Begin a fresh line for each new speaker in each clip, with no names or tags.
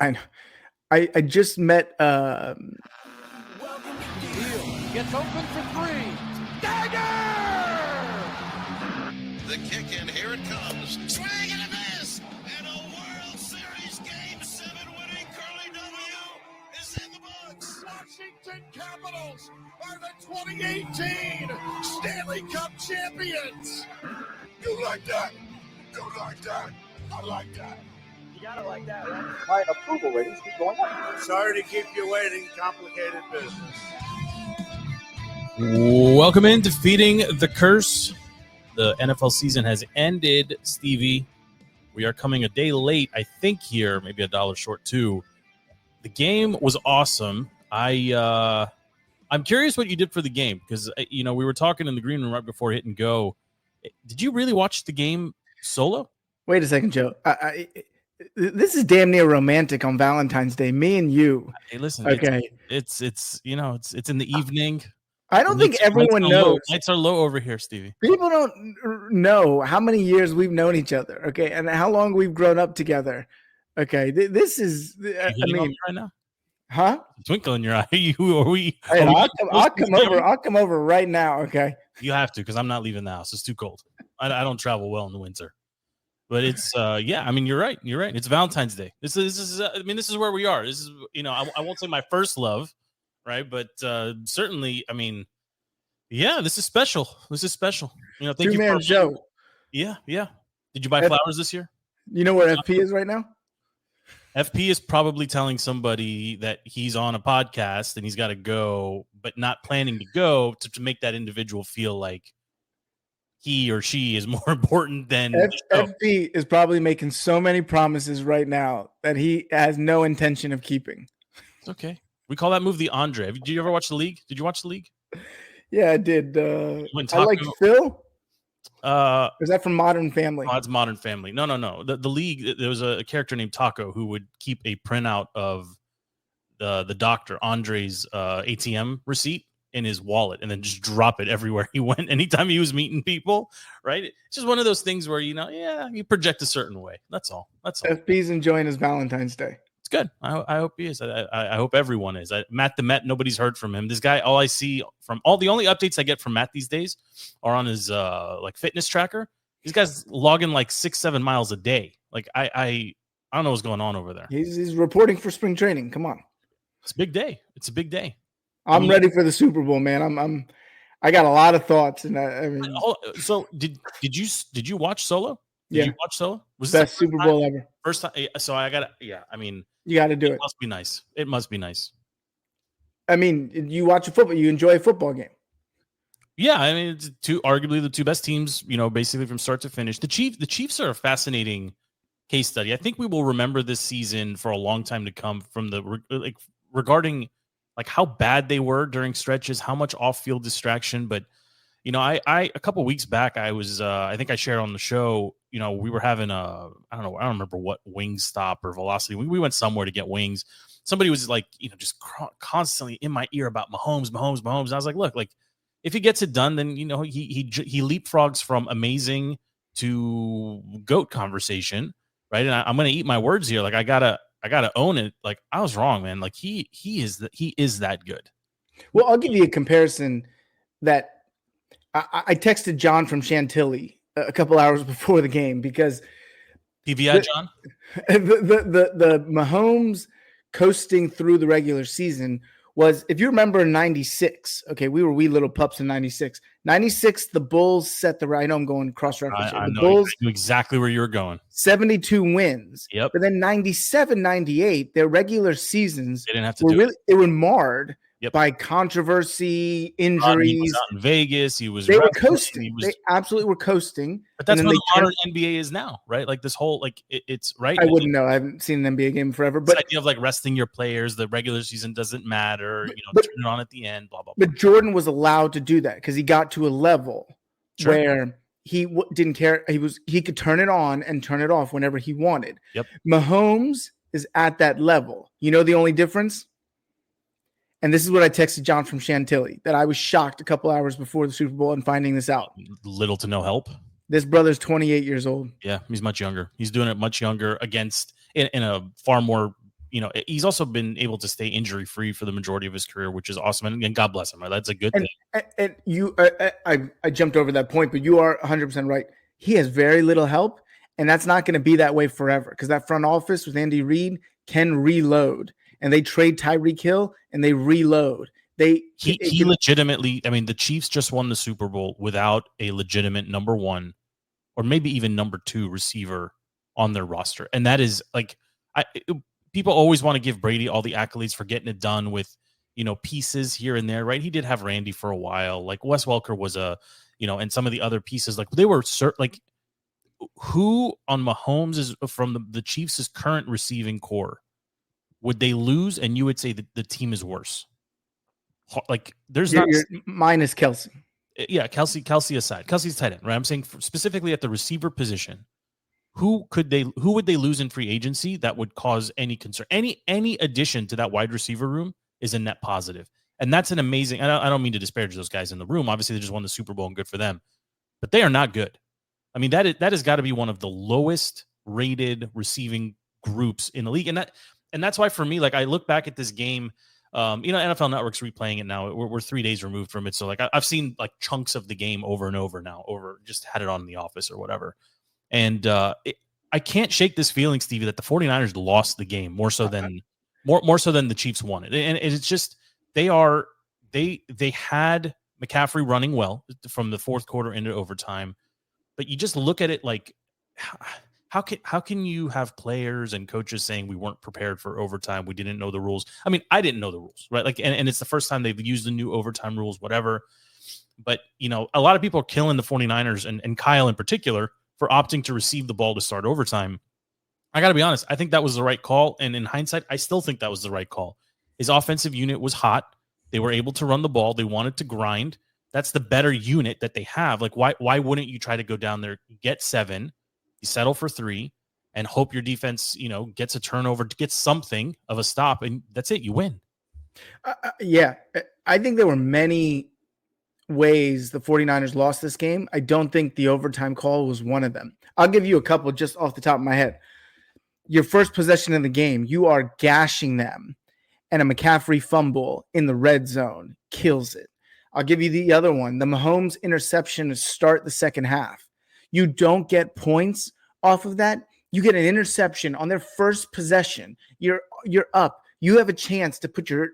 I I just met.
Welcome to Hill. Gets open for three. Dagger!
The kick, and here it comes. Swing and a miss! And a World Series Game 7 winning Curly W is in the books.
Washington Capitals are the 2018 Stanley Cup champions. You like that? You like that? I like that.
You gotta like that, right? My approval ratings keep going up.
Sorry to keep you waiting. Complicated business.
Welcome in to Feeding the Curse. The NFL season has ended, Stevie. We are coming a day late, I think, here, maybe $1 short too. The game was awesome. I'm curious what you did for the game because we were talking in the green room right before hit and go. Did you really watch the game solo?
Wait a second, Joe. This is damn near romantic on Valentine's Day. Me and you.
Hey, listen.
Okay.
It's in the evening.
I don't think everyone knows.
Lights are low over here, Stevie.
People don't know how many years we've known each other. Okay, and how long we've grown up together. Okay, this is.
I mean, right now,
huh?
Twinkle in your eye.
I'll come over right now. Okay.
You have to because I'm not leaving the house. It's too cold. I don't travel well in the winter. But it's yeah. I mean, you're right. You're right. It's Valentine's Day. This is. This is where we are. This is. I won't say my first love, right? But certainly, I mean, yeah. This is special. This is special. Thank you,
man, Joe.
Yeah. Did you buy flowers this year?
You know where FP is right now?
FP is probably telling somebody that he's on a podcast and he's got to go, but not planning to go to make that individual feel like he or she is more important than
FP is probably making so many promises right now that he has no intention of keeping.
It's okay. We call that move the Andre. Did you ever watch The League? Did you watch The League?
Yeah, I did. I like Phil. Is that from Modern Family?
Oh, it's Modern Family. No. The League, there was a character named Taco who would keep a printout of the doctor, Andre's ATM receipt in his wallet and then just drop it everywhere he went anytime he was meeting people, right? It's just one of those things where, you project a certain way. That's all.
FP's enjoying his Valentine's Day.
It's good. I hope he is. I hope everyone is. Matt the Met, nobody's heard from him. This guy, all I see from the only updates I get from Matt these days are on his fitness tracker. These guys logging 6-7 miles a day. I don't know what's going on over there.
He's reporting for spring training. Come on.
It's a big day. It's a big day.
I'm ready for the Super Bowl, man. I got a lot of thoughts, and
So did you watch Solo?
Did
you watch Solo?
Was best Super Bowl ever?
First time. So I gotta. Yeah, I mean,
you got to do it.
It must be nice. It must be nice.
I mean, you watch football. You enjoy a football game.
Yeah, I mean, it's arguably the two best teams. Basically from start to finish. The Chiefs are a fascinating case study. I think we will remember this season for a long time to come from regarding how bad they were during stretches, how much off-field distraction. But, I a couple weeks back, I was, I think I shared on the show, we were having I don't remember what Wingstop or Velocity. We went somewhere to get wings. Somebody was just constantly in my ear about Mahomes. And I was like, look, if he gets it done, then, he leapfrogs from amazing to GOAT conversation. Right. And I'm going to eat my words here. I gotta own it. I was wrong, man. He is that good.
Well, I'll give you a comparison that I texted John from Chantilly a couple hours before the game because
PVI John,
the Mahomes coasting through the regular season was, if you remember, in 96. Okay, we were wee little pups in 96. 96, the Bulls set the right. I know I'm going cross-reference.
I
Bulls
knew exactly where you were going.
72 wins.
Yep.
But then 97, 98, their regular seasons
they didn't have to
they were marred
Yep.
by controversy, injuries.
He was out in Vegas. They
were coasting. They absolutely were coasting.
But that's where the modern NBA is now, right? This whole it's right.
I wouldn't know. I haven't seen an NBA game forever. But
the idea of resting your players, the regular season doesn't matter. Turn it on at the end. Blah blah.
But Jordan was allowed to do that because he got to a level where he didn't care. He could turn it on and turn it off whenever he wanted.
Yep.
Mahomes is at that level. The only difference. And this is what I texted John from Chantilly, that I was shocked a couple hours before the Super Bowl and finding this out.
Little to no help.
This brother's 28 years old.
Yeah, he's much younger. He's doing it much younger against in a far more he's also been able to stay injury free for the majority of his career, which is awesome. And God bless him. Right? That's a good thing.
And you, I jumped over that point, but you are 100% right. He has very little help, and that's not going to be that way forever because that front office with Andy Reid can reload, and they trade Tyreek Hill and they reload. He
legitimately, I mean, the Chiefs just won the Super Bowl without a legitimate number one or maybe even number two receiver on their roster. And that is like, people always want to give Brady all the accolades for getting it done with, pieces here and there, right? He did have Randy for a while. Like Wes Welker was and some of the other pieces, like they were like who on Mahomes is from the Chiefs' current receiving core would they lose? And you would say that the team is worse. Like there's not
minus Kelsey.
Yeah, Kelsey aside. Kelsey's tight end, right? I'm saying specifically at the receiver position. Who would they lose in free agency that would cause any concern? Any addition to that wide receiver room is a net positive. And that's an amazing, I don't mean to disparage those guys in the room. Obviously, they just won the Super Bowl and good for them. But they are not good. I mean, that has got to be one of the lowest rated receiving groups in the league. And that's why for me, like I look back at this game, NFL Network's replaying it now. We're 3 days removed from it. So like I've seen like chunks of the game over and over now, just had it on in the office or whatever. And I can't shake this feeling, Stevie, that the 49ers lost the game more so than the Chiefs won it. And it's just, they had McCaffrey running well from the fourth quarter into overtime. But you just look at it like, how can you have players and coaches saying we weren't prepared for overtime? We didn't know the rules. I mean, I didn't know the rules, right? Like, and it's the first time they've used the new overtime rules, whatever. But, a lot of people are killing the 49ers and Kyle in particular for opting to receive the ball to start overtime. I got to be honest. I think that was the right call. And in hindsight, I still think that was the right call. His offensive unit was hot. They were able to run the ball. They wanted to grind. That's the better unit that they have. Like, why wouldn't you try to go down there, get 7, you settle for 3, and hope your defense, gets a turnover, gets something of a stop, and that's it. You win.
Yeah. I think there were many ways the 49ers lost this game. I don't think the overtime call was one of them. I'll give you a couple just off the top of my head. Your first possession in the game, you are gashing them, and a McCaffrey fumble in the red zone kills it. I'll give you the other one, the Mahomes interception to start the second half. You don't get points off of that. You get an interception on their first possession. You're up. You have a chance to put your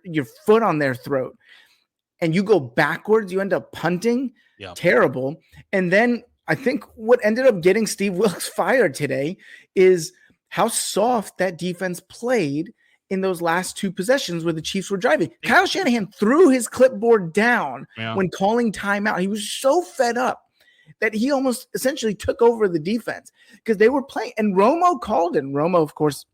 foot on their throat, and you go backwards. You end up punting. Yeah. Terrible. And then I think what ended up getting Steve Wilks fired today is how soft that defense played in those last 2 possessions where the Chiefs were driving. Kyle Shanahan threw his clipboard down when calling timeout. He was so fed up that he almost essentially took over the defense because they were playing. And Romo called it. Romo, of course,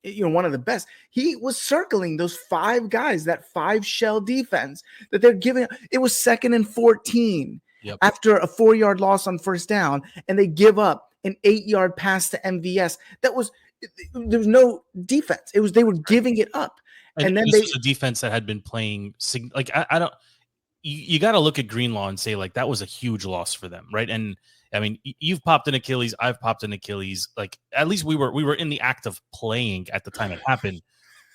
one of the best. He was circling those 5 guys, that 5 shell defense that they're giving. It was 2nd and 14 after a 4-yard loss on first down, and they give up an 8-yard pass to MVS. There was no defense. They were giving it up. And then
this was a defense that had been playing like I don't. You got to look at Greenlaw and say like that was a huge loss for them, right? And I mean, you've popped an Achilles, I've popped an Achilles. Like at least we were in the act of playing at the time it happened.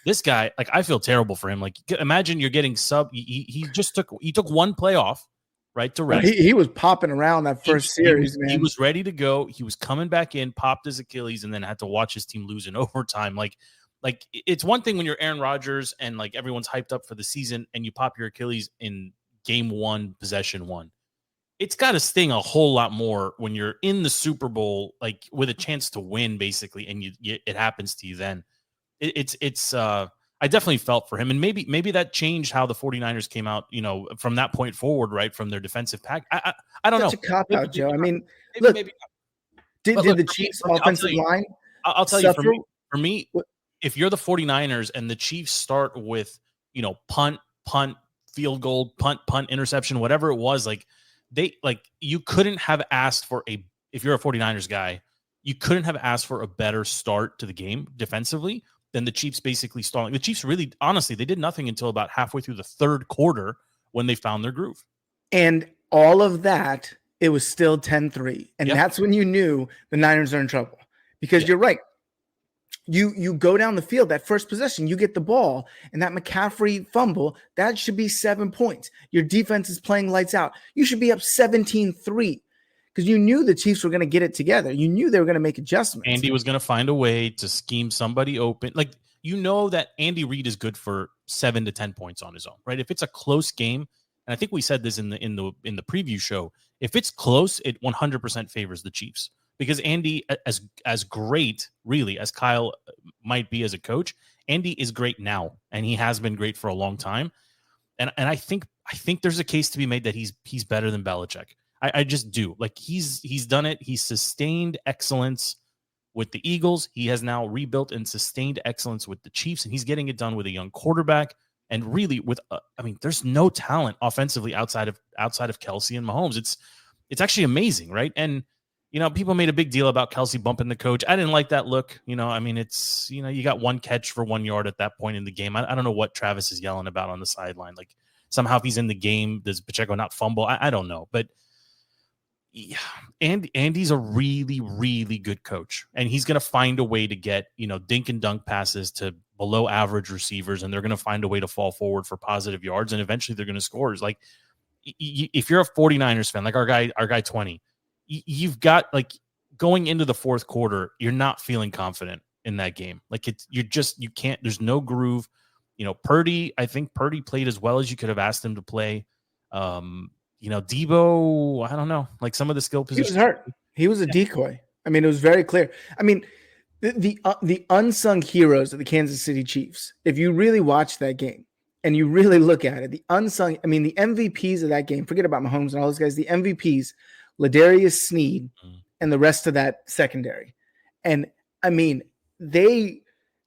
This guy, like I feel terrible for him. Like imagine you're getting sub. He took 1 play off, right, to rest.
He was popping around that first series, man.
He was ready to go. He was coming back in, popped his Achilles, and then had to watch his team lose in overtime. Like it's one thing when you're Aaron Rodgers and like everyone's hyped up for the season, and you pop your Achilles in game 1, possession 1. It's got to sting a whole lot more when you're in the Super Bowl, like with a chance to win, basically, and it happens to you. Then I definitely felt for him, and maybe that changed how the 49ers came out, from that point forward, right, from their defensive pack. I don't know.
Such a cop out, Joe. I mean, look, did the Chiefs offensive line?
I'll tell you, for me, if you're the 49ers and the Chiefs start with, punt, field goal, punt, interception, whatever it was, you couldn't have asked for if you're a 49ers guy, you couldn't have asked for a better start to the game defensively than the Chiefs basically stalling. The Chiefs really, honestly, they did nothing until about halfway through the third quarter when they found their groove.
And all of that, it was still 10-3. And that's when you knew the Niners are in trouble. Because you're right. You go down the field, that first possession, you get the ball, and that McCaffrey fumble, that should be 7 points. Your defense is playing lights out. You should be up 17-3 because you knew the Chiefs were going to get it together. You knew they were going to make adjustments.
Andy was going to find a way to scheme somebody open. Like, you know that Andy Reid is good for 7 to 10 points on his own, right? If it's a close game, and I think we said this in the preview show, if it's close, it 100% favors the Chiefs. Because Andy, as great, really, as Kyle might be as a coach, Andy is great now, and he has been great for a long time. And I think there's a case to be made that he's better than Belichick. I just do. Like, he's done it. He's sustained excellence with the Eagles. He has now rebuilt and sustained excellence with the Chiefs, and he's getting it done with a young quarterback. And really, with there's no talent offensively outside of Kelsey and Mahomes. It's actually amazing, right? And people made a big deal about Kelsey bumping the coach. I didn't like that look. It's, you got one catch for 1 yard at that point in the game. I don't know what Travis is yelling about on the sideline. Like, somehow if he's in the game, does Pacheco not fumble? I don't know. But yeah, Andy's a really, really good coach. And he's going to find a way to get, dink and dunk passes to below average receivers. And they're going to find a way to fall forward for positive yards. And eventually they're going to score. It's like, if you're a 49ers fan, like our guy 20, you've got, like, going into the fourth quarter, you're not feeling confident in that game. Like, you can't, there's no groove. Purdy, I think Purdy played as well as you could have asked him to play. Debo, I don't know, like some of the skill positions.
He was hurt. He was a decoy. I mean, it was very clear. I mean, the unsung heroes of the Kansas City Chiefs, if you really watch that game and you really look at it, the MVPs of that game, forget about Mahomes and all those guys, the MVPs, Ladarius Sneed and the rest of that secondary. And I mean, there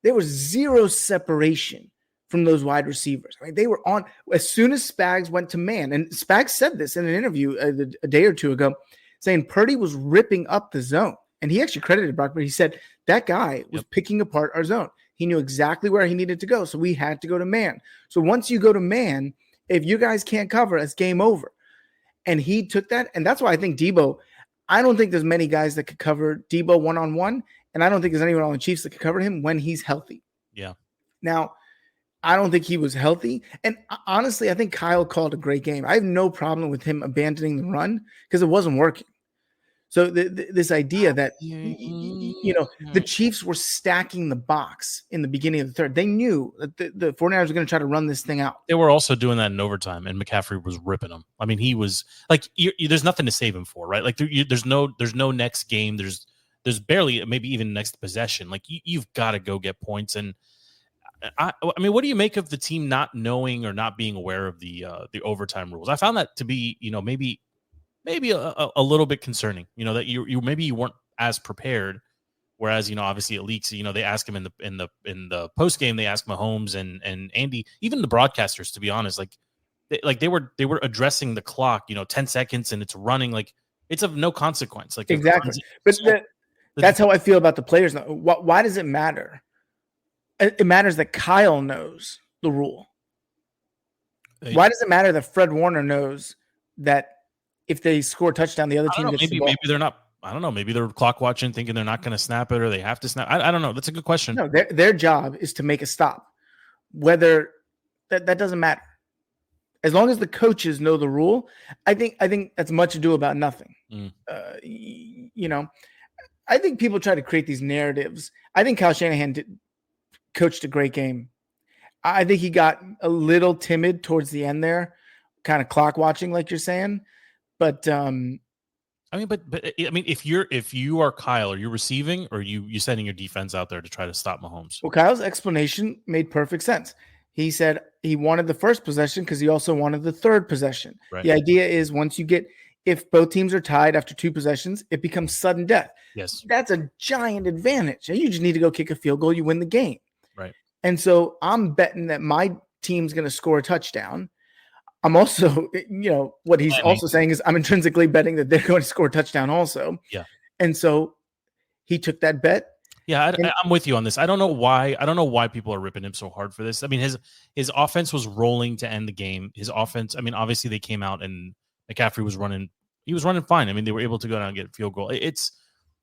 was zero separation from those wide receivers. I mean, they were on as soon as Spags went to man. And Spags said this in an interview a day or two ago, saying Purdy was ripping up the zone. And he actually credited Brock, but he said that guy was picking apart our zone. He knew exactly where he needed to go. So we had to go to man. So once you go to man, if you guys can't cover, it's game over. And he took that. And that's why I think Debo, I don't think there's many guys that could cover Debo one-on-one. And I don't think there's anyone on the Chiefs that could cover him when he's healthy.
Yeah.
Now, I don't think he was healthy. And honestly, I think Kyle called a great game. I have no problem with him abandoning the run because it wasn't working. So this idea that, the Chiefs were stacking the box in the beginning of the third. They knew that the 49ers were going to try to run this thing out.
They were also doing that in overtime, and McCaffrey was ripping them. I mean, he was like, there's nothing to save him for, right? Like, there's no next game. There's barely, maybe even next possession. Like, you've got to go get points. And I mean, what do you make of the team not knowing or not being aware of the overtime rules? I found that to be, maybe a little bit concerning, that you weren't as prepared. Whereas, obviously it leaks, they ask him in the post game, they ask Mahomes and Andy, even the broadcasters, to be honest, they were addressing the clock, 10 seconds and it's running, like it's of no consequence. Like,
exactly. But that's how I feel about the players now. Why does it matter? It matters that Kyle knows the rule. Why does it matter that Fred Warner knows that if they score a touchdown, the other team gets the ball?
Maybe they're not. I don't know. Maybe they're clock watching, thinking they're not going to snap it, or they have to snap. I don't know. That's a good question.
No, their job is to make a stop. Whether that doesn't matter. As long as the coaches know the rule, I think that's much ado about nothing. I think people try to create these narratives. I think Kyle Shanahan coached a great game. I think he got a little timid towards the end there, kind of clock watching, like you're saying. But
if you are Kyle, are you receiving, or you sending your defense out there to try to stop Mahomes?
Well, Kyle's explanation made perfect sense. He said he wanted the first possession because he also wanted the third possession. Right. The idea is if both teams are tied after two possessions, it becomes sudden death.
Yes,
that's a giant advantage, and you just need to go kick a field goal. You win the game.
Right.
And so I'm betting that my team's going to score a touchdown. I'm also, what he's also saying is I'm intrinsically betting that they're going to score a touchdown also.
Yeah.
And so he took that bet.
Yeah, I'm with you on this. I don't know why people are ripping him so hard for this. I mean, his offense was rolling to end the game. His offense, I mean, obviously they came out and McCaffrey was running. He was running fine. I mean, they were able to go down and get a field goal.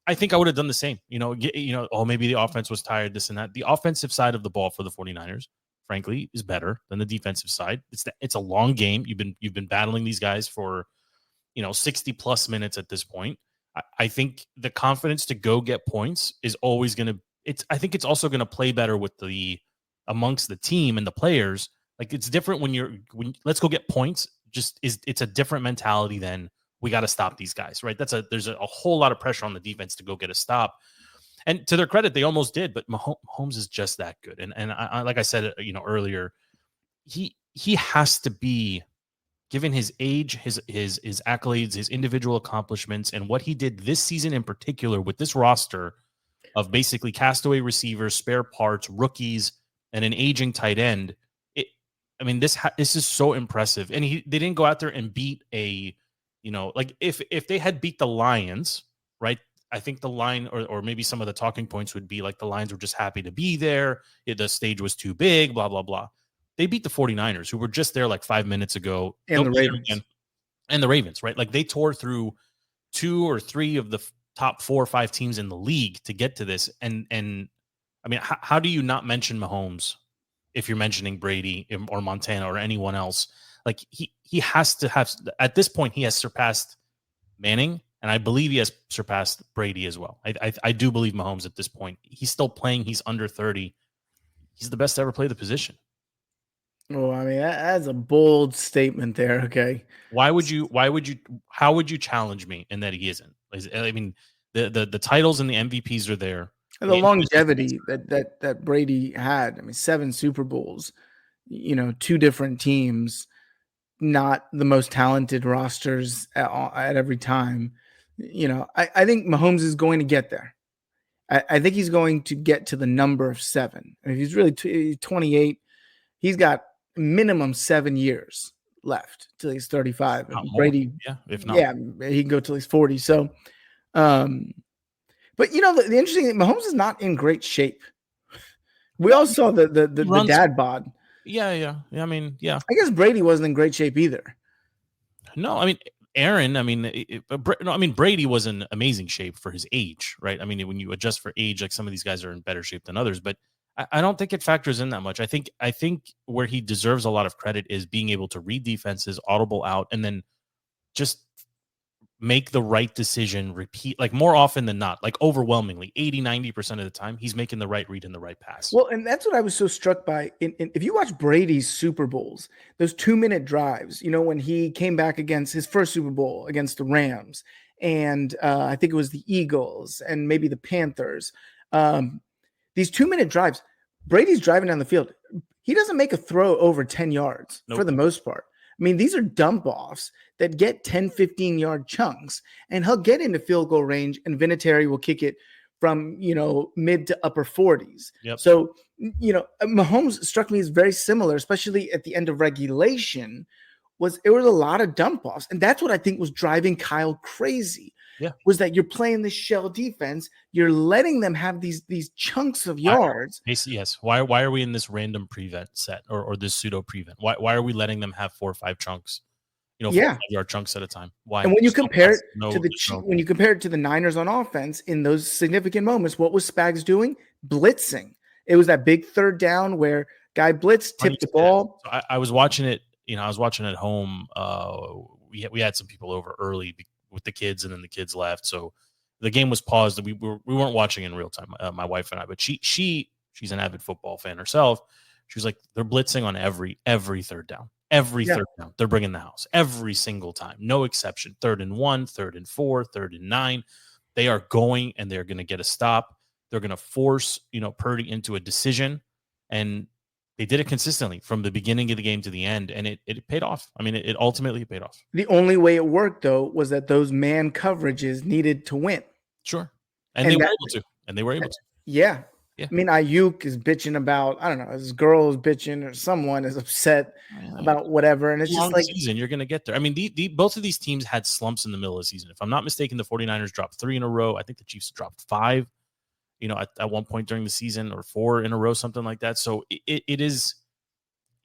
I think I would have done the same. Oh, maybe the offense was tired, this and that. The offensive side of the ball for the 49ers, frankly, is better than the defensive side. It's a long game. You've been battling these guys for 60 plus minutes at this point. I think the confidence to go get points is always going to. I think it's also going to play better with amongst the team and the players. Like, it's different when let's go get points. It's a different mentality than we got to stop these guys, right? There's a whole lot of pressure on the defense to go get a stop. And to their credit, they almost did, but Mahomes is just that good. And I like I said, earlier, he has to be, given his age, his accolades, his individual accomplishments, and what he did this season in particular with this roster of basically castaway receivers, spare parts, rookies, and an aging tight end. This is so impressive. And they didn't go out there and beat if they had beat the Lions, right? I think the line or maybe some of the talking points would be like the Lions were just happy to be there. The stage was too big, blah, blah, blah. They beat the 49ers, who were just there like 5 minutes ago.
And the Ravens.
And the Ravens, right? Like, they tore through 2 or 3 of the top 4 or 5 teams in the league to get to this. And I mean, how do you not mention Mahomes if you're mentioning Brady or Montana or anyone else? Like, he has to have, at this point, he has surpassed Manning, and I believe he has surpassed Brady as well. I do believe Mahomes at this point. He's still playing. He's under 30. He's the best to ever play the position.
Oh, I mean, that's a bold statement there. Okay.
How would you challenge me in that he isn't? I mean, the titles and the MVPs are there.
And the longevity that Brady had. I mean, 7 Super Bowls, 2 different teams, not the most talented rosters at every time. I think Mahomes is going to get there. I think he's going to get to the number of 7. I mean, he's really 28. He's got minimum 7 years left till he's 35. Brady,
if not,
he can go till he's 40. So, but the interesting thing, Mahomes is not in great shape. We all saw the dad bod.
Yeah. I mean, yeah.
I guess Brady wasn't in great shape either.
No, I mean, Aaron. I mean, Brady was in amazing shape for his age, right? I mean, when you adjust for age, like, some of these guys are in better shape than others, but I don't think it factors in that much. I think where he deserves a lot of credit is being able to read defenses, audible out, and then just make the right decision, repeat, like, more often than not, like overwhelmingly 80-90% of the time, he's making the right read and the right pass.
Well, and that's what I was so struck by. If you watch Brady's Super Bowls, those 2-minute drives, when he came back against his first Super Bowl against the Rams, and I think it was the Eagles and maybe the Panthers, these 2-minute drives, Brady's driving down the field. He doesn't make a throw over 10 yards for the most part. I mean, these are dump offs that get 10, 15-yard chunks, and he'll get into field goal range, and Vinatieri will kick it from, mid to upper 40s.
Yep.
So, Mahomes struck me as very similar, especially at the end of regulation. It was a lot of dump offs. And that's what I think was driving Kyle crazy.
Yeah.
Was that you're playing this shell defense, you're letting them have these chunks of yards.
Yes. Why are we in this random prevent set or this pseudo prevent? Why are we letting them have 4 or 5 chunks? 4 or 5 yard chunks at a time. Why?
And when you compare it to the Niners on offense in those significant moments, what was Spags doing? Blitzing. It was that big 3rd down where guy blitzed, tipped the ball.
So I was watching it. I was watching at home. We had some people over early with the kids, and then the kids left, so the game was paused. We weren't watching in real time, my wife and I, but she's an avid football fan herself. She was like, they're blitzing on every 3rd down, third down. They're bringing the house every single time, no exception. 3rd and 1, 3rd and 4, 3rd and 9. They are going, and they're going to get a stop. They're going to force Purdy into a decision, and they did it consistently from the beginning of the game to the end, and it paid off. I mean, it ultimately paid off.
The only way it worked, though, was that those man coverages needed to win.
Sure. And they were able to.
Yeah. I mean, Ayuk is bitching about, I don't know, his girl is bitching, or someone is upset about whatever. And it's just like,
season, you're going to get there. I mean, both of these teams had slumps in the middle of the season. If I'm not mistaken, the 49ers dropped 3 in a row. I think the Chiefs dropped 5. At one point during the season, or 4 in a row, something like that. So it is,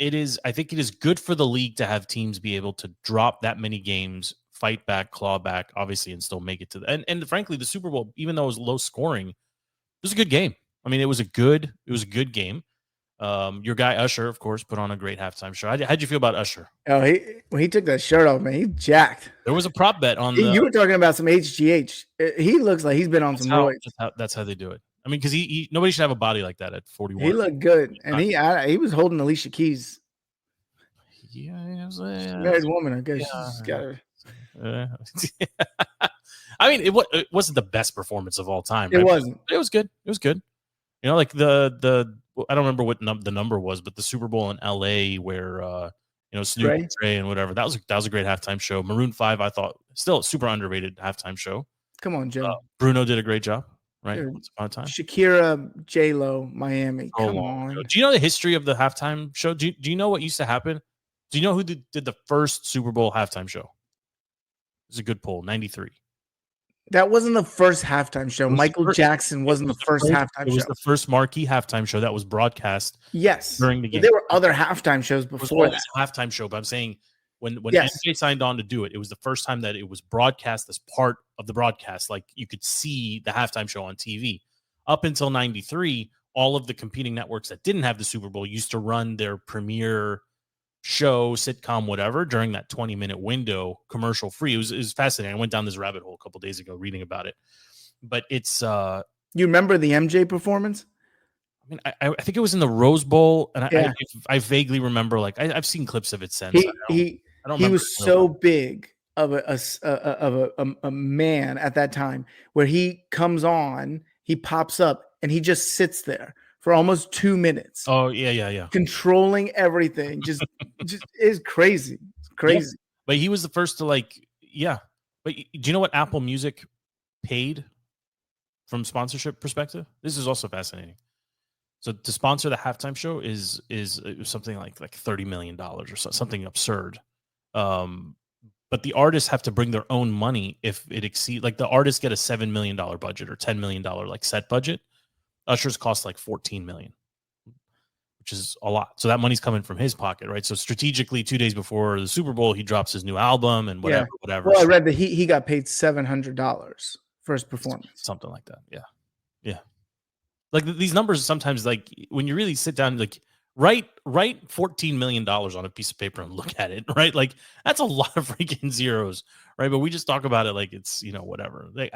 I think it is good for the league to have teams be able to drop that many games fight back, claw back, obviously, and still make it to the and frankly, the Super Bowl, even though it was low scoring, it was a good game. I mean, it was a good game. Your guy Usher, of course, put on a great halftime show. How'd you feel about Usher?
Oh, when he took that shirt off, man, he's jacked.
There was a prop bet on the.
You were talking about some HGH. He looks like he's been on some roids.
That's how they do it. I mean, because nobody should have a body like that at 41.
He looked good, and he was holding Alicia Keys.
Yeah,
she's a married woman. I guess she's got her.
I mean, it wasn't the best performance of all time.
It
right?
wasn't.
It was good. It was good. You know, like the I don't remember what the number was, but the Super Bowl in LA where Snoop Dre and whatever, that was a great halftime show. Maroon 5, I thought, still a super underrated halftime show.
Come on, Joe.
Bruno did a great job, right?
Dude,
Once upon a time.
Shakira, J-Lo, Miami. Come on.
Show. Do you know the history of the halftime show? Do you know what used to happen? Do you know who did the first Super Bowl halftime show? It was a good poll, 93.
That wasn't the first halftime show. Michael Jackson wasn't the first halftime show.
It was the first marquee halftime show that was broadcast.
Yes.
During the game.
There were other halftime shows before that.
Halftime show, but I'm saying when MJ signed on to do it, it was the first time that it was broadcast as part of the broadcast. Like you could see the halftime show on TV. Up until 93, all of the competing networks that didn't have the Super Bowl used to run their premiere show, sitcom, whatever, during that 20-minute window, commercial free. It was fascinating. I went down this rabbit hole a couple days ago reading about it. But it's
you remember the MJ performance?
I mean, I think it was in the Rose Bowl, and I vaguely remember, like I've seen clips of it since.
He was so big of a man at that time, where he comes on, he pops up, and he just sits there for almost 2 minutes.
Oh, yeah.
Controlling everything. Just is crazy. It's crazy.
Yeah. But he was the first to But do you know what Apple Music paid from sponsorship perspective? This is also fascinating. So to sponsor the halftime show is something like $30 million or something absurd. But the artists have to bring their own money if it exceeds. Like the artists get a $7 million budget or $10 million like set budget. Usher's cost like $14 million, which is a lot. So that money's coming from his pocket, right? So strategically, 2 days before the Super Bowl, he drops his new album and whatever.
Well, I read that he got paid $700 for his performance,
something like that. Yeah. Like these numbers sometimes, like when you really sit down, like write $14 million on a piece of paper and look at it, right? Like that's a lot of freaking zeros, right? But we just talk about it like it's whatever. Like,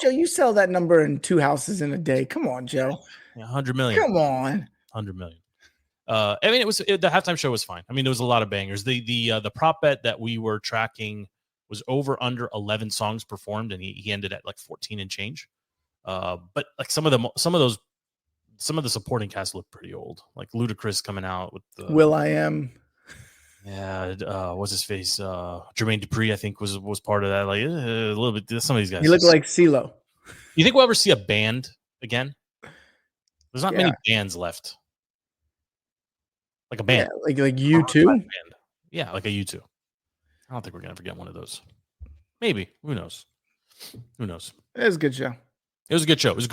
Joe, you sell that number in 2 houses in a day. Come on, Joe.
100 million.
Come on,
100 million. I mean, the halftime show was fine. I mean, there was a lot of bangers. The prop bet that we were tracking was over under 11 songs performed, and he ended at like 14 and change. But like some of the supporting cast looked pretty old, like Ludacris coming out with the
Will.i.am.
Yeah, what's his face? Jermaine Dupri, I think, was part of that. Like a little bit. Some of these guys.
He looked like CeeLo.
You think we'll ever see a band again? There's not many bands left. Like a band,
like U2.
Yeah, like a U2. I don't think we're gonna forget one of those. Maybe. Who knows? It
was a good show.
It was a good show. It was a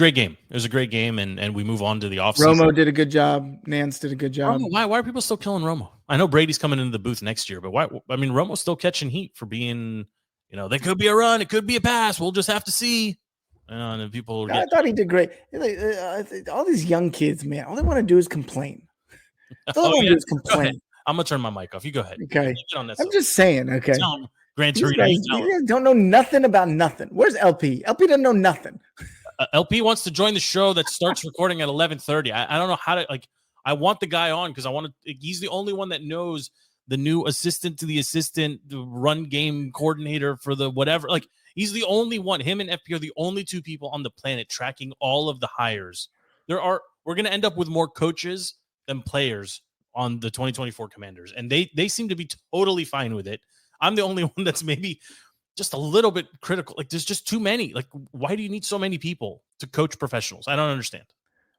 great game. And we move on to the offseason.
Romo did a good job. Nance did a good job.
Why are people still killing Romo? I know Brady's coming into the booth next year, but why? I mean, Romo's still catching heat for being, there could be a run, it could be a pass. We'll just have to see. And people.
I thought he did great. All these young kids, man, all they want to do is complain. All they want to do is complain.
I'm gonna turn my mic off. You go ahead.
Okay. I'm just saying. Okay.
Grant
you guys don't know nothing about nothing. Where's LP? LP doesn't know nothing.
LP wants to join the show that starts recording at 11:30. I don't know how to I want the guy on because he's the only one that knows the new assistant to the assistant, the run game coordinator for the whatever. Like he's the only one. Him and FP are the only two people on the planet tracking all of the hires. We're going to end up with more coaches than players on the 2024 Commanders, and they seem to be totally fine with it. I'm the only one that's maybe just a little bit critical. Like there's just too many. Like why do you need so many people to coach professionals? I don't understand.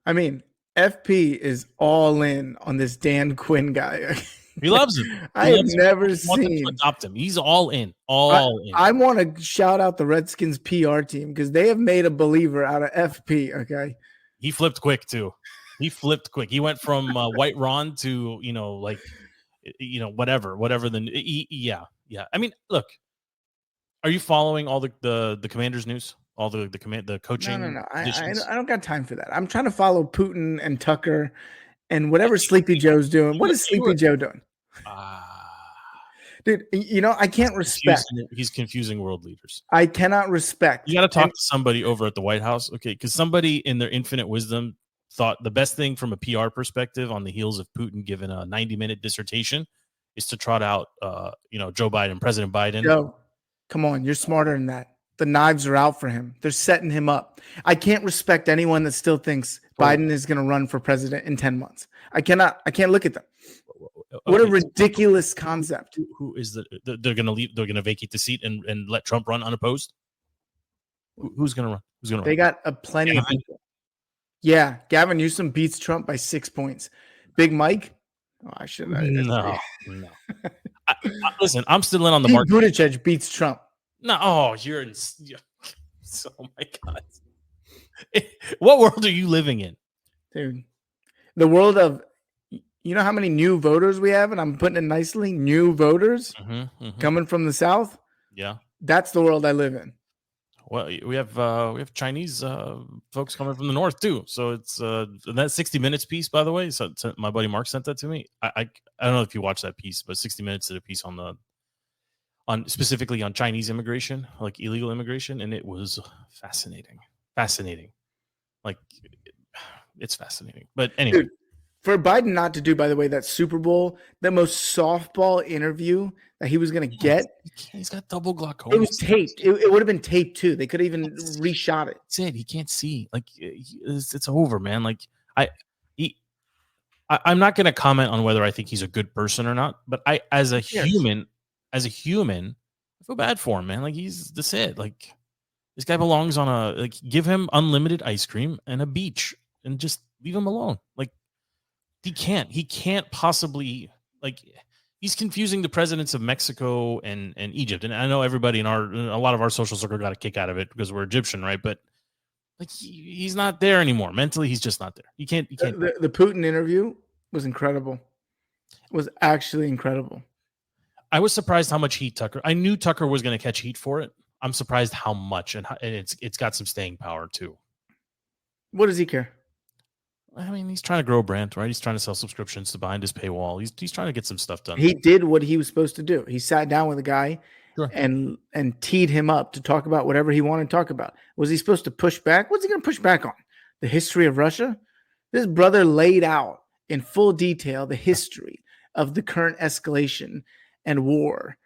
I mean, FP is all in on this Dan Quinn guy.
He loves him.
I have never seen
to adopt him. He's all in. All in.
I want to shout out the Redskins PR team because they have made a believer out of FP. Okay.
He flipped quick too. He went from White Ron to, whatever. Yeah. I mean, look, Are you following all the Commanders news? All the coaching?
No. I
positions?
don't got time for that. I'm trying to follow Putin and Tucker and whatever Sleepy Joe's doing. What is Sleepy Joe doing? Dude, I can't respect.
He's confusing world leaders.
I cannot respect.
You got to talk to somebody over at the White House, okay? Because somebody in their infinite wisdom thought the best thing from a PR perspective on the heels of Putin giving a 90-minute dissertation is to trot out, Joe Biden, President Biden.
Joe, come on, you're smarter than that. The knives are out for him. They're setting him up. I can't respect anyone that still thinks Biden is going to run for president in 10 months. I can't look at them. What a ridiculous concept.
Who is they're going to leave? They're going to vacate the seat and let Trump run unopposed? Who's going to run? Who's going to run?
They got plenty of people. Yeah, Gavin Newsom beats Trump by 6 points. Big Mike? Oh, I should.
No. Listen, I'm still in on the
Pete
market.
Buttigieg beats Trump.
No, you're in. Oh my God. What world are you living in?
Dude, the world of, how many new voters we have? And I'm putting it nicely, new voters coming from the South.
Yeah.
That's the world I live in.
Well, we have Chinese folks coming from the North too. So it's that 60 Minutes piece, by the way. So my buddy Mark sent that to me. I don't know if you watched that piece, but 60 Minutes did a piece on specifically on Chinese immigration, like illegal immigration, and it was fascinating. Like, it's fascinating. But anyway.
Dude, for Biden not to do, by the way, that Super Bowl, the most softball interview that he was going to get.
He's got double glaucoma.
It was taped. It would have been taped too. They could have even reshot it.
That's it. He can't see. Like, it's over, man. Like, I'm not going to comment on whether I think he's a good person or not, but as a human, I feel bad for him, man. Like, that's it. Like, this guy belongs on give him unlimited ice cream and a beach and just leave him alone. Like, he can't possibly, like, he's confusing the presidents of Mexico and Egypt. And I know everybody a lot of our social circle got a kick out of it because we're Egyptian, right? But like, he's not there anymore. Mentally, he's just not there. He can't.
The Putin interview was incredible. It was actually incredible.
I was surprised how much heat Tucker. I knew Tucker was going to catch heat for it. I'm surprised how much, and it's got some staying power too.
What does he care?
I mean, he's trying to grow a brand, right? He's trying to sell subscriptions to behind his paywall. He's trying to get some stuff done.
He did what he was supposed to do. He sat down with a guy and teed him up to talk about whatever he wanted to talk about. Was he supposed to push back? What's he going to push back on? The history of Russia? This brother laid out in full detail the history of the current escalation and war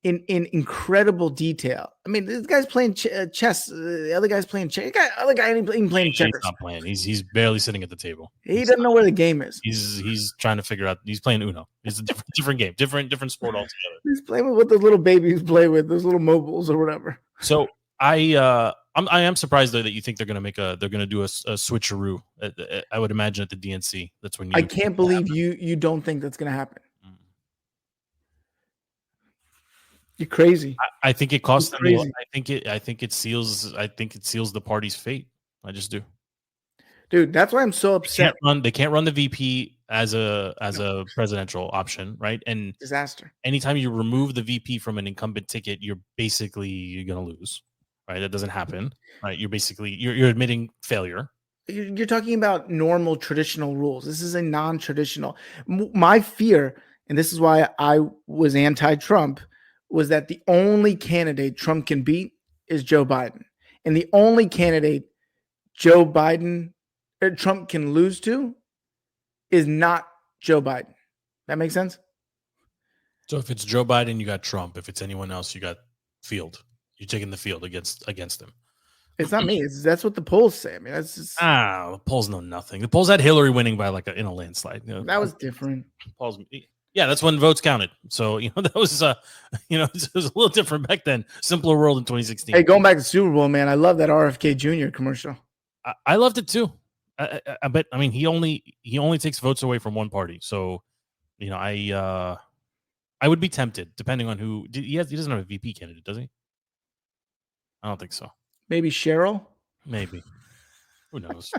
in incredible detail. I mean, this guy's playing chess. The other guy's playing chess. The other guy ain't even playing checkers.
He's not playing. He's barely sitting at the table.
He doesn't know where the game is.
He's trying to figure out. He's playing Uno. It's a different game, different sport altogether.
He's playing with what those little babies play with, those little mobiles or whatever.
So I am surprised though that you think they're going to do a switcheroo. I would imagine at the DNC. That's when
I can't believe you don't think that's going to happen. You're crazy.
I think it costs them. I think it seals the party's fate. I just do.
Dude, that's why I'm so upset.
They can't run the VP as a presidential option, right? And
disaster.
Anytime you remove the VP from an incumbent ticket, you're going to lose, right? That doesn't happen, right? You're admitting failure.
You're talking about normal traditional rules. This is a non-traditional. My fear, and this is why I was anti-Trump, was that the only candidate Trump can beat is Joe Biden. And the only candidate Trump can lose to is not Joe Biden. That makes sense?
So if it's Joe Biden, you got Trump. If it's anyone else, you got Field. You're taking the field against them.
It's not me. That's what the polls say. I mean, that's just...
the polls know nothing. The polls had Hillary winning by in a landslide.
That was different.
Polls... Yeah, that's when votes counted. So, that was, it was a little different back then. Simpler world in 2016.
Hey, going back to Super Bowl, man, I love that RFK Jr. commercial.
I loved it too. But I mean, he only takes votes away from one party. So, I would be tempted, depending on who. He doesn't have a VP candidate, does he? I don't think so.
Maybe Cheryl?
Maybe. Who knows?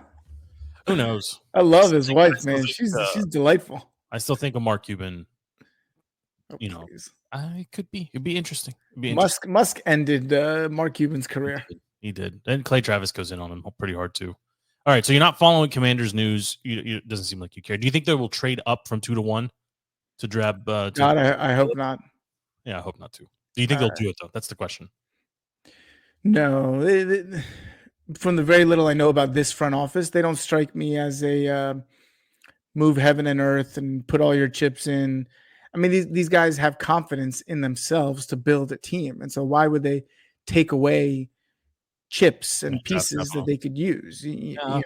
Who knows?
I love his wife, man. She's delightful.
I still think of Mark Cuban
Oh,
you know,
please.
it could be. It'd be interesting. It'd be interesting.
Musk ended Mark Cuban's career.
He did. And Clay Travis goes in on him pretty hard too. All right, so you're not following Commanders news. It doesn't seem like you care. Do you think they will trade up from 2-1 to grab?
God, I hope not.
Yeah, I hope not too. Do you think they'll do it though? That's the question.
No, from the very little I know about this front office, they don't strike me as a move heaven and earth and put all your chips in. I mean, these guys have confidence in themselves to build a team, and so why would they take away chips and pieces that they could use? You know,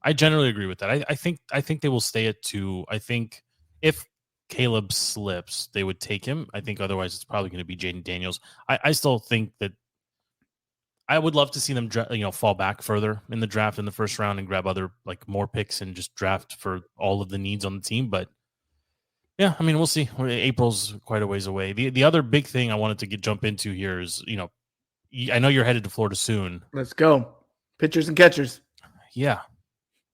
I generally agree with that. I think they will stay at 2. I think if Caleb slips, they would take him. I think otherwise it's probably going to be Jaden Daniels. I still think that I would love to see them, fall back further in the draft in the first round and grab other more picks and just draft for all of the needs on the team. But yeah, I mean, we'll see. April's quite a ways away. The other big thing I wanted to jump into here is, I know you're headed to Florida soon.
Let's go. Pitchers and catchers.
Yeah.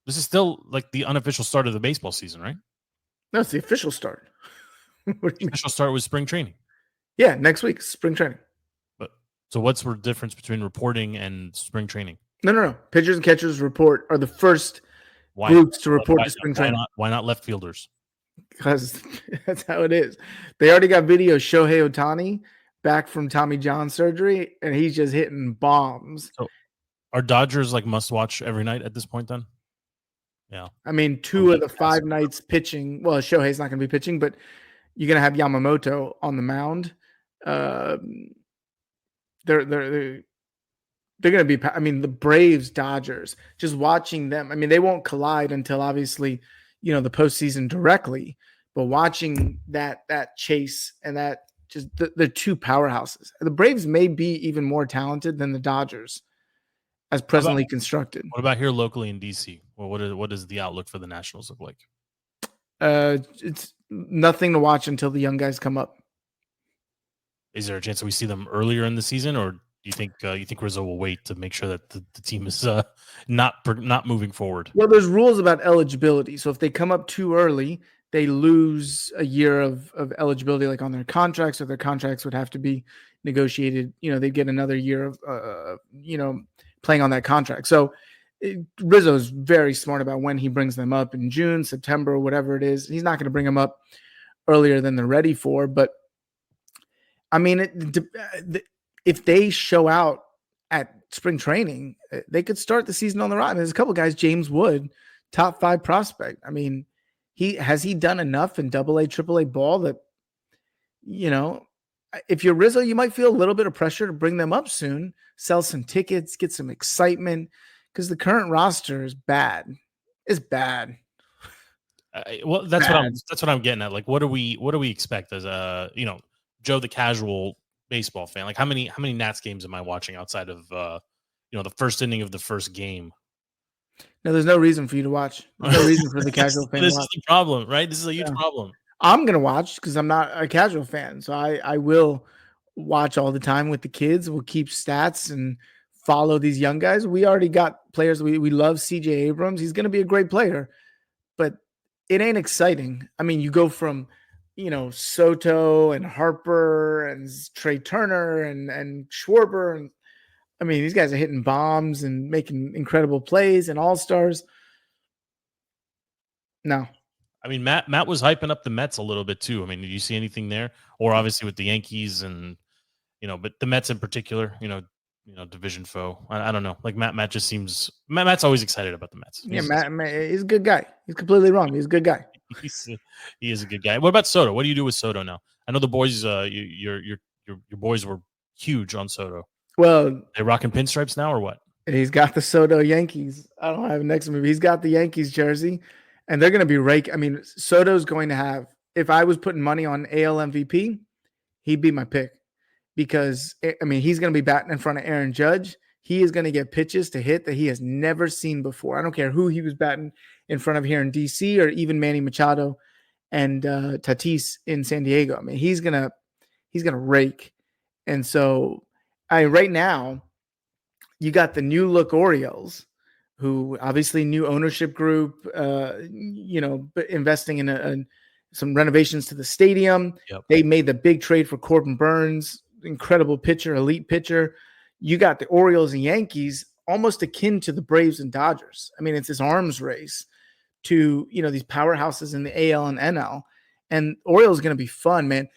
This is still like the unofficial start of the baseball season, right?
No, it's the official start. What do you mean?
Official start was spring training.
Yeah, next week, spring training.
So what's the difference between reporting and spring training?
No. Pitchers and catchers report are the first groups to report to spring training.
Why not left fielders?
Because that's how it is. They already got video of Shohei Ohtani back from Tommy John surgery, and he's just hitting bombs.
So are Dodgers must watch every night at this point then? Yeah.
I mean, 2 of the 5 nights pitching. Well, Shohei's not going to be pitching, but you're going to have Yamamoto on the mound. They're going to be. I mean, the Braves, Dodgers. Just watching them. I mean, they won't collide until obviously, the postseason directly. But watching that chase and that just the 2 powerhouses. The Braves may be even more talented than the Dodgers, as presently constructed.
What about here locally in DC? Well, what does the outlook for the Nationals look like?
It's nothing to watch until the young guys come up.
Is there a chance that we see them earlier in the season, or do you think Rizzo will wait to make sure that the team is not moving forward?
Well, there's rules about eligibility. So if they come up too early, they lose a year of eligibility, like on their contracts, or their contracts would have to be negotiated. They'd get another year of playing on that contract. So Rizzo is very smart about when he brings them up in June, September, whatever it is. He's not going to bring them up earlier than they're ready for. But I mean, if they show out at spring training, they could start the season on the rock. There's a couple of guys, James Wood, top 5 prospect. I mean, has he done enough in AA, AAA ball that, if you're Rizzo, you might feel a little bit of pressure to bring them up soon, sell some tickets, get some excitement, because the current roster is bad. It's bad.
Well, that's what I'm getting at. Like, what do we expect as Joe, the casual baseball fan? Like, how many Nats games am I watching outside of the first inning of the first game?
No, there's no reason for you to watch. There's no reason for the casual fan to watch.
This is the problem, right? This is a huge problem.
I'm gonna watch because I'm not a casual fan, so I will watch all the time with the kids. We'll keep stats and follow these young guys. We already got players. We love CJ Abrams. He's gonna be a great player, but it ain't exciting. I mean, you go from Soto and Harper and Trey Turner and Schwarber. And I mean, these guys are hitting bombs and making incredible plays and all-stars. No.
I mean, Matt was hyping up the Mets a little bit too. I mean, did you see anything there? Or obviously with the Yankees and, but the Mets in particular, division foe. I don't know. Like Matt just seems – Matt's always excited about the Mets.
Matt, he's a good guy. He's completely wrong. He's a good guy.
He is a good guy. What about Soto? What do you do with Soto now? I know the boys, your boys were huge on Soto.
Well,
they rocking pinstripes now or what?
He's got the Soto Yankees. I don't have it next to me. But he's got the Yankees jersey, and they're going to be rake. I mean, Soto's going to have. If I was putting money on AL MVP, he'd be my pick because I mean he's going to be batting in front of Aaron Judge. He is going to get pitches to hit that he has never seen before. I don't care who he was batting in front of here in DC or even Manny Machado and Tatis in San Diego. I mean, he's gonna rake. And so right now you got the new look Orioles, who obviously new ownership group, investing in some renovations to the stadium.
Yep.
They made the big trade for Corbin Burns, incredible pitcher, elite pitcher. You got the Orioles and Yankees almost akin to the Braves and Dodgers. I mean, it's this arms race to, these powerhouses in the AL and NL. And Orioles is going to be fun, man.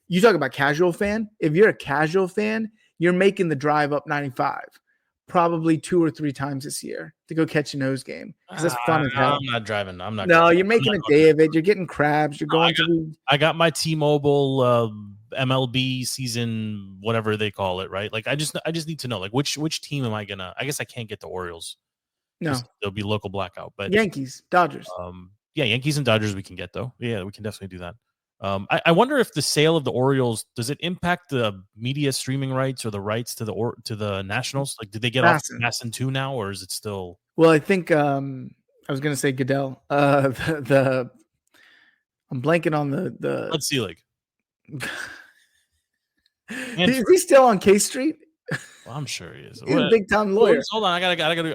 You talk about casual fan. If you're a casual fan, you're making the drive up 95 probably 2 or 3 times this year to go catch a nose game because that's fun as hell.
I'm not driving. I'm not.
No, you're making a day of it. You're getting crabs. You're going
I got my T-Mobile MLB season, whatever they call it, right? Like I just need to know, like which team am I gonna? I guess I can't get the Orioles.
No,
there'll be local blackout, but
Yankees, Dodgers.
Yeah, Yankees and Dodgers we can get though. Yeah, we can definitely do that. I wonder if the sale of the Orioles, does it impact the media streaming rights or the rights to the Nationals? Like, did they get off Masson 2 now, or is it still?
Well, I think I was going to say Goodell. I'm blanking on the
Let's see, like,
is he still on K Street?
Well, I'm sure he is.
He's a big time lawyer.
Hold on, I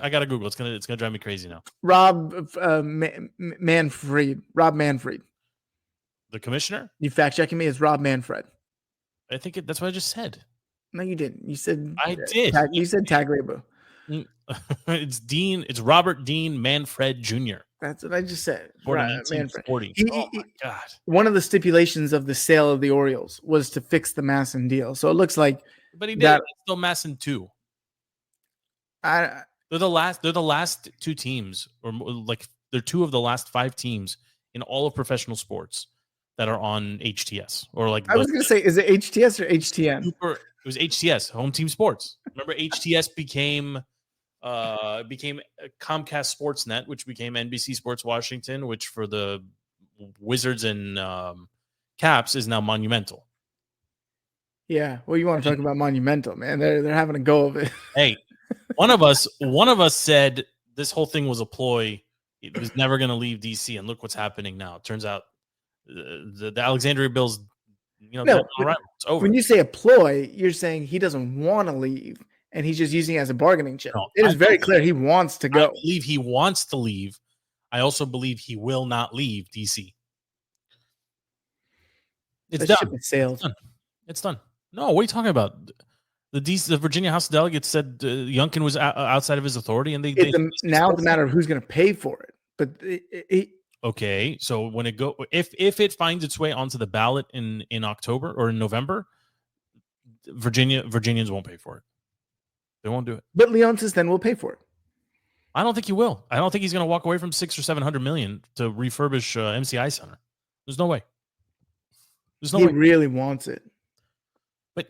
gotta Google. It's gonna drive me crazy now.
Rob Manfred. Rob Manfred.
The commissioner?
You fact checking me? It's Rob Manfred.
I think that's what I just said.
No, you didn't. You said
I did.
You said Tagliabue.
It's Robert Dean Manfred Jr.
That's what I just said.
Manfred. Oh my God.
One of the stipulations of the sale of the Orioles was to fix the Masson deal. So it looks like,
but he did. It's still Masson 2. They're the last 2 teams, or like they're 2 of the last 5 teams in all of professional sports that are on HTS, or like
I was going to say, is it HTS or HTN?
It was HTS, Home Team Sports. Remember, HTS became Comcast Sportsnet, which became NBC Sports Washington, which for the Wizards and Caps is now Monumental.
Yeah, well, you want to talk about Monumental, man? They're having a go of it.
Hey, one of us said this whole thing was a ploy. It was never going to leave DC, and look what's happening now. It turns out the Alexandria Bills, it's over.
When you say a ploy, you're saying he doesn't want to leave, and he's just using it as a bargaining chip.
No,
it is very clear he wants to go.
I believe he wants to leave. I also believe he will not leave DC. It's done.
Ship is sailed.
It's done. No, what are you talking about? The Virginia House of Delegates said Youngkin was outside of his authority, and
now it's a matter of who's going to pay for it. But
okay, so when if it finds its way onto the ballot in October or in November, Virginians won't pay for it. They won't do it.
But Leonsis then will pay for it.
I don't think he will. I don't think he's going to walk away from $600 or $700 million to refurbish MCI Center. There's no way.
He really wants it.
But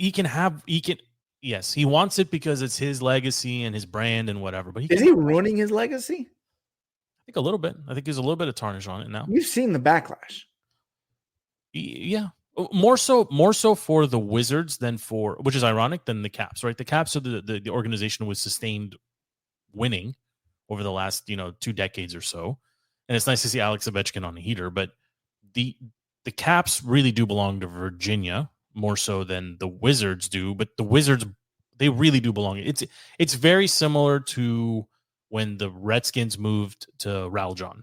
yes, he wants it because it's his legacy and his brand and whatever. But
is he ruining his legacy?
I think a little bit. I think there's a little bit of tarnish on it now.
You've seen the backlash.
Yeah. More so for the Wizards which is ironic, than the Caps, right? The Caps are the organization with sustained winning over the last, 2 decades or so. And it's nice to see Alex Ovechkin on the heater, but the Caps really do belong to Virginia more so than the Wizards do, but the Wizards, they really do belong. It's very similar to when the Redskins moved to Raljon.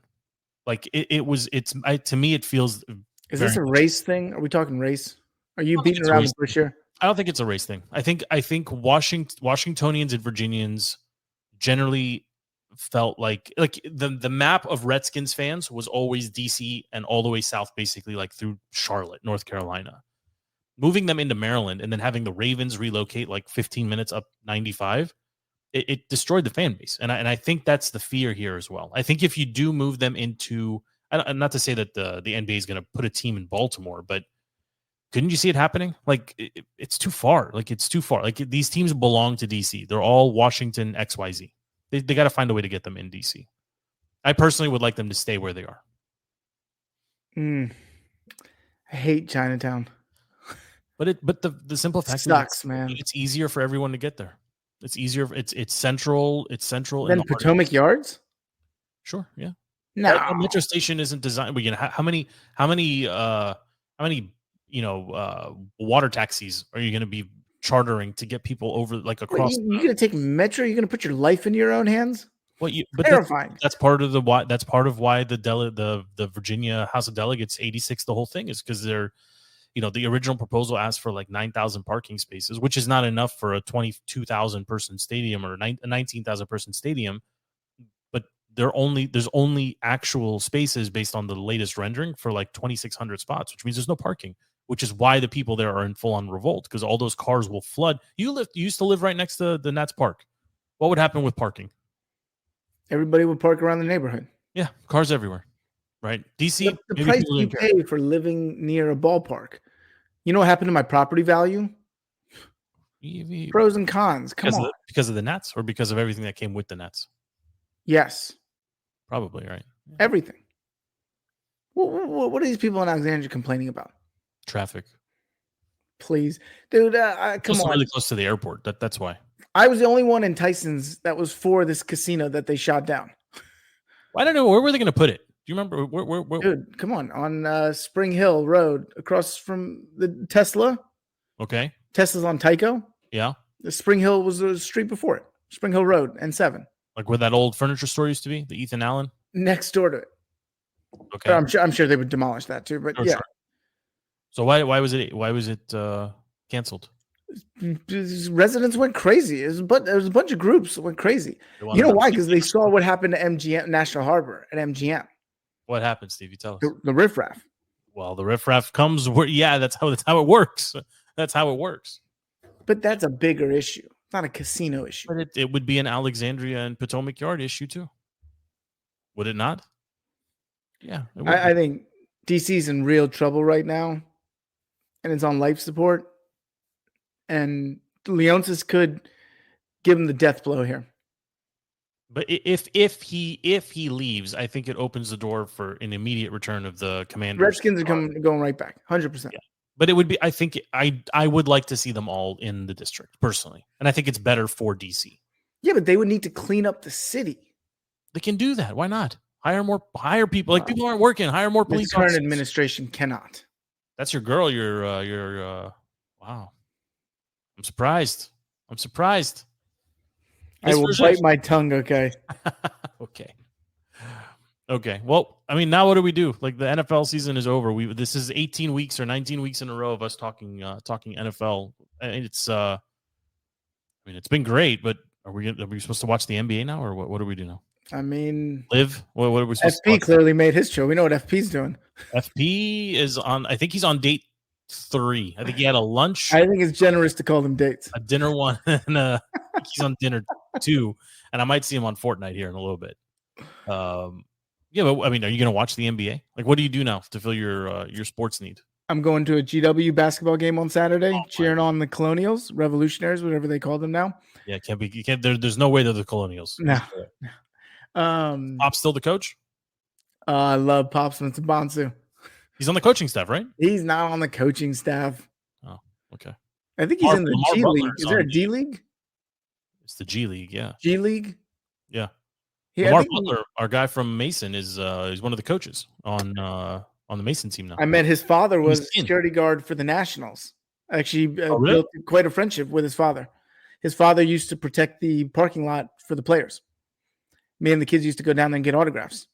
Like to me, it feels.
Is this a race thing? Are we talking race? Are you beating around the bush here?
I don't think it's a race thing. I think Washingtonians and Virginians generally felt like the map of Redskins fans was always DC and all the way south, basically like through Charlotte, North Carolina. Moving them into Maryland and then having the Ravens relocate like 15 minutes up 95, it destroyed the fan base. And I think that's the fear here as well. I think if you do move them into, not to say that the NBA is going to put a team in Baltimore, but couldn't you see it happening? Like it's too far. Like it's too far. Like these teams belong to DC. They're all Washington XYZ. They got to find a way to get them in DC. I personally would like them to stay where they are.
I hate Chinatown.
But the simple fact
sucks, man.
It's easier for everyone to get there. It's easier. It's central. It's central.
Then Potomac Yards.
Sure. Yeah.
No,
a metro station isn't designed. How many water taxis are you going to be chartering to get people over across?
You're going to take metro? You're going to put your life into your own hands? Terrifying.
That's part of the why. That's part of why the Virginia House of Delegates 86 the whole thing is because they're, the original proposal asked for like 9,000 parking spaces, which is not enough for a 22,000 person stadium or a 19,000 person stadium. But there's only actual spaces based on the latest rendering for like 2,600 spots, which means there's no parking. Which is why the people there are in full on revolt because all those cars will flood. You used to live right next to the Nats Park. What would happen with parking?
Everybody would park around the neighborhood.
Yeah, cars everywhere, right? DC.
The price you pay for living near a ballpark. You know what happened to my property value? Pros and cons. Come on.
Because of the Nats or because of everything that came with the Nats?
Yes.
Probably, right? Yeah.
Everything. What are these people in Alexandria complaining about?
Traffic.
Please. Dude, come on.
Really close to the airport. That's why.
I was the only one in Tyson's that was for this casino that they shot down.
I don't know. Where were they going to put it? Do you remember? Where?
Dude, come on Spring Hill Road across from the Tesla.
Okay.
Tesla's on Tycho.
Yeah.
The Spring Hill was the street before it. Spring Hill Road, N7.
Like where that old furniture store used to be, the Ethan Allen?
Next door to it.
Okay.
I'm sure they would demolish that too, but yeah. Sure.
So why was it canceled?
Residents went crazy. There was a bunch of groups that went crazy. You know why? Because they saw what happened to MGM National Harbor at MGM.
What happened, Steve? You tell us.
The riffraff.
Well, the riffraff comes where that's how it works. That's how it works.
But that's a bigger issue. It's not a casino issue.
But it would be an Alexandria and Potomac Yard issue too. Would it not? Yeah.
I think DC's in real trouble right now. And it's on life support. And Leonsis could give him the death blow here.
But if he leaves, I think it opens the door for an immediate return of the Commanders.
Redskins are going right back, 100%.
Yeah. But it would be. I think I would like to see them all in the district personally, and I think it's better for DC.
Yeah, but they would need to clean up the city.
They can do that. Why not hire people? Like people aren't working. Hire more police.
The current administration cannot.
That's your girl. You're wow. I'm surprised.
I will bite my tongue. Okay.
Okay. Well, I mean, now what do we do? Like the NFL season is over. This is 18 weeks or 19 weeks in a row of us talking NFL. And it's it's been great, but are we supposed to watch the NBA now, or what do we do now?
I mean,
live. What are we supposed
to watch? FP clearly made his show. We know what FP's doing.
FP is on. I think he's on date 3. I think he had a lunch.
I think it's generous to call them dates.
A dinner 1, and he's on dinner 2, and I might see him on Fortnite here in a little bit. Yeah, but I mean, are you going to watch the NBA? Like, what do you do now to fill your sports need?
I'm going to a GW basketball game on Saturday, cheering on the Colonials, Revolutionaries, whatever they call them now.
Yeah, can't be. You can't. There's no way they're the Colonials.
No.
Pop's still the coach.
I love Pops Mtabansu.
He's on the coaching staff, right?
He's not on the coaching staff.
Oh, okay.
I think he's in the G League. Is there a D League?
It's the G League, yeah.
G League?
Yeah. Lamar Butler, our guy from Mason, is one of the coaches on the Mason team now.
I met his father was a security guard for the Nationals. Actually, built quite a friendship with his father. His father used to protect the parking lot for the players. Me and the kids used to go down there and get autographs.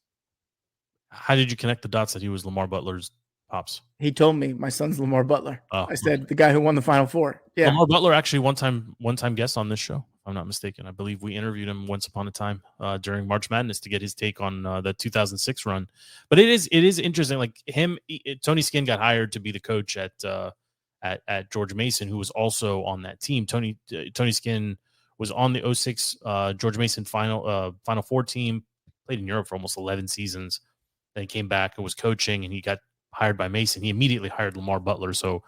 How did you connect the dots that he was Lamar Butler's pops?
He told me my son's Lamar Butler. Oh, I said the guy who won the Final Four. Yeah,
Lamar Butler actually one time guest on this show. If I'm not mistaken. I believe we interviewed him once upon a time during March Madness to get his take on the 2006 run. But it is interesting. Like Tony Skinn got hired to be the coach at George Mason, who was also on that team. Tony Skinn was on the 06 George Mason Final Four team. Played in Europe for almost 11 seasons. Then he came back and was coaching, and he got hired by Mason. He immediately hired Lamar Butler. So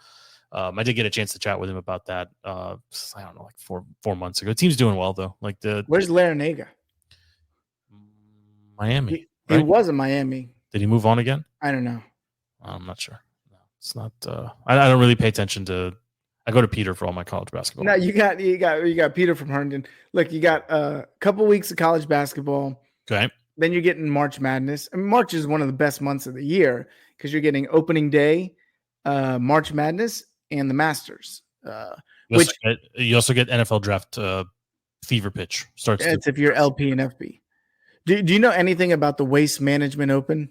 I did get a chance to chat with him about that. I don't know, like four months ago. The team's doing well though. Like
where's Larinaga?
Miami.
He was in Miami.
Did he move on again?
I don't know.
I'm not sure. No, it's not. I don't really pay attention to. I go to Peter for all my college basketball.
No, you got Peter from Herndon. Look, you got a couple weeks of college basketball.
Okay.
Then you're getting March Madness. I mean, March is one of the best months of the year because you're getting opening day, March Madness, and the Masters.
You also get NFL draft fever pitch starts.
It's if you're LP and FB. Do you know anything about the Waste Management Open?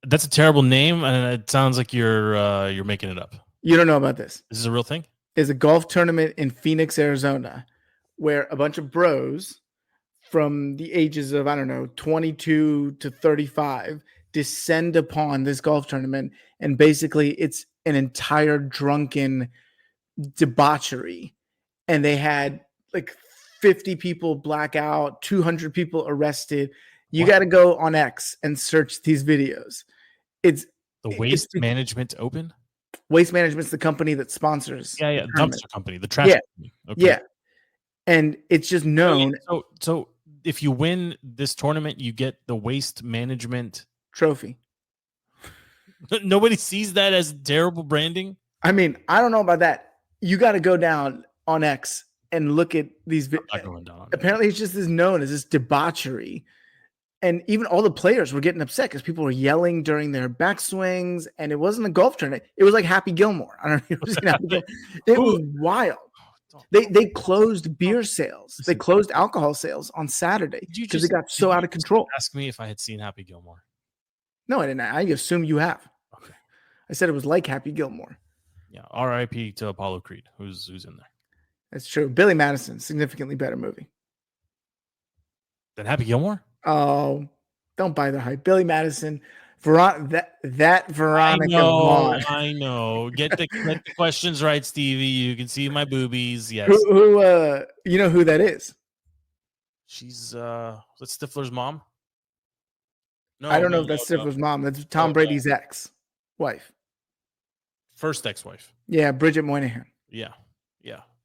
That's a terrible name, and it sounds like you're making it up.
You don't know about this.
This is a real thing?
It's a golf tournament in Phoenix, Arizona, where a bunch of bros from the ages of, I don't know, 22 to 35 descend upon this golf tournament. And basically it's an entire drunken debauchery. And they had like 50 people black out, 200 people arrested. You got to go on X and search these videos. It's
the Waste Management Open.
Waste Management's the company that sponsors.
Yeah. Dumpster company, the trash company. Okay.
Yeah. And it's just known.
So if you win this tournament, you get the Waste Management
trophy.
Nobody sees that as terrible branding.
I mean, I don't know about that. You got to go down on X and look at these videos. Apparently, it's just as known as this debauchery. And even all the players were getting upset because people were yelling during their backswings, and it wasn't a golf tournament. It was like Happy Gilmore. I don't know if you've seen Happy Gilmore. It was wild. They closed beer sales. They closed alcohol sales on Saturday because it got so out of control.
Ask me if I had seen Happy Gilmore.
No, I didn't. I assume you have.
Okay.
I said it was like Happy Gilmore.
Yeah. R.I.P. to Apollo Creed, who's in there.
That's true. Billy Madison, significantly better movie
than Happy Gilmore.
Oh, don't buy the hype. Billy Madison, that Veronica Vaughn.
I know. Get the questions right, Stevie. You can see my boobies. Yes.
Who you know who that is?
She's that's Stifler's mom.
No, I don't know if that's Stifler's mom. That's Tom Brady's ex-wife.
First ex-wife.
Yeah, Bridget Moynihan.
Yeah.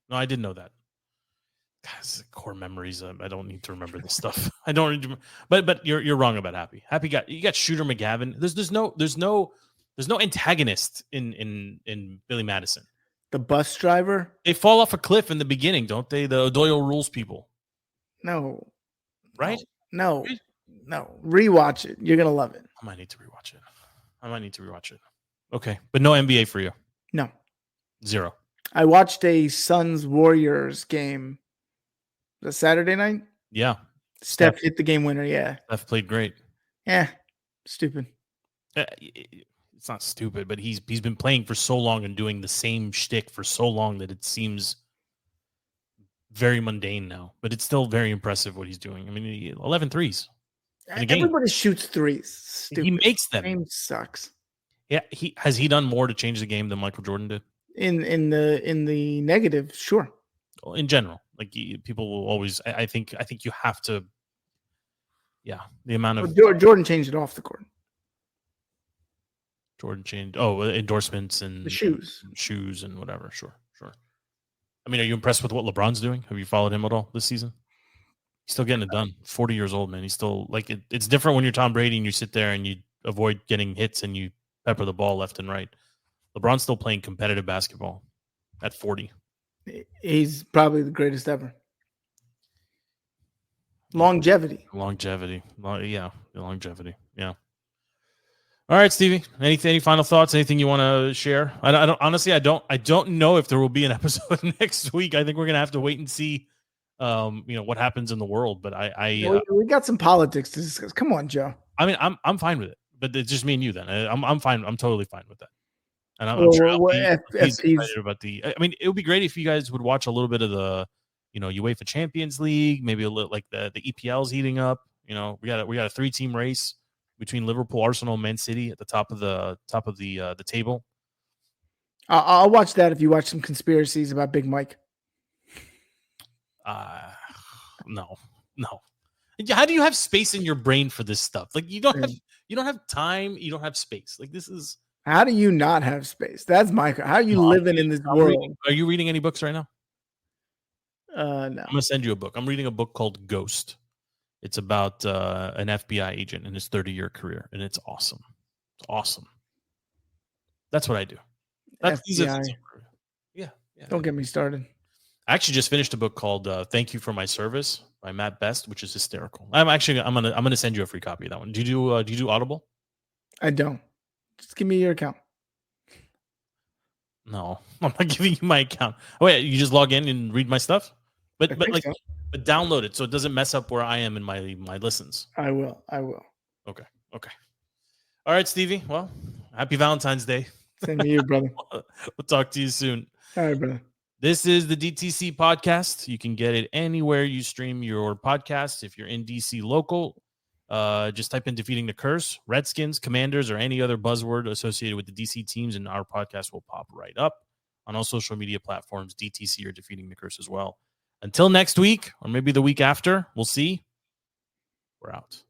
No, I didn't know that. Guys, core memories. I don't need to remember this stuff. I don't. But you're wrong about Happy. You got Shooter McGavin. There's no antagonist in Billy Madison.
The bus driver.
They fall off a cliff in the beginning, don't they? The Doyle Rules people.
No.
Right?
No. Rewatch it. You're gonna love it.
I might need to rewatch it. Okay, but no NBA for you.
No.
0.
I watched a Suns Warriors game. The Saturday night?
Yeah.
Steph hit the game winner, yeah.
Steph played great.
Yeah, stupid.
It's not stupid, but he's been playing for so long and doing the same shtick for so long that it seems very mundane now. But it's still very impressive what he's doing. I mean, 11 threes.
Everybody shoots threes. Stupid.
He makes them.
The game sucks.
Yeah, has he done more to change the game than Michael Jordan did?
In the negative, sure.
In general, like people will always. I think you have to. Yeah, the amount of
Jordan changed it off the court.
Jordan changed. Oh, endorsements and
the
shoes and whatever. Sure. I mean, are you impressed with what LeBron's doing? Have you followed him at all this season? He's still getting it done. 40 years old, man. He's still like it's different when you're Tom Brady and you sit there and you avoid getting hits and you pepper the ball left and right. LeBron's still playing competitive basketball at 40.
He's probably the greatest ever. Longevity.
Yeah. Yeah. All right, Stevie. Any final thoughts? Anything you want to share? I don't honestly. I don't know if there will be an episode next week. I think we're gonna have to wait and see. What happens in the world. But
we got some politics to discuss. Come on, Joe.
I mean, I'm fine with it. But it's just me and you. Then I'm fine. I'm totally fine with that. And I'm sure he's excited about the. I mean, it would be great if you guys would watch a little bit of the, UEFA Champions League, maybe a little like the EPL's heating up. We got a 3-team race between Liverpool, Arsenal, Man City at the top of the table.
I'll watch that if you watch some conspiracies about Big Mike.
No. How do you have space in your brain for this stuff? Like you don't have time. You don't have space. Like this is.
How do you not have space? That's my. How are you living in this world?
Are you reading any books right now?
No.
I'm gonna send you a book. I'm reading a book called Ghost. It's about an FBI agent in his 30-year career, and it's awesome. It's awesome. That's what I do. That's yeah.
Don't get me started.
I actually just finished a book called "Thank You for My Service" by Matt Best, which is hysterical. I'm gonna send you a free copy of that one. Do you do Audible?
I don't. Just give me your account.
No, I'm not giving you my account. Oh wait, you just log in and read my stuff? But like,
so.
But download it so it doesn't mess up where I am in my listens.
I will.
Okay. All right, Stevie. Well, happy Valentine's Day.
Same to you, brother.
We'll talk to you soon.
All right, brother.
This is the DTC podcast. You can get it anywhere you stream your podcasts. If you're in DC local, just type in Defeating the Curse, Redskins, Commanders, or any other buzzword associated with the DC teams, and our podcast will pop right up on all social media platforms, DTC or Defeating the Curse as well. Until next week, or maybe the week after, we'll see. We're out.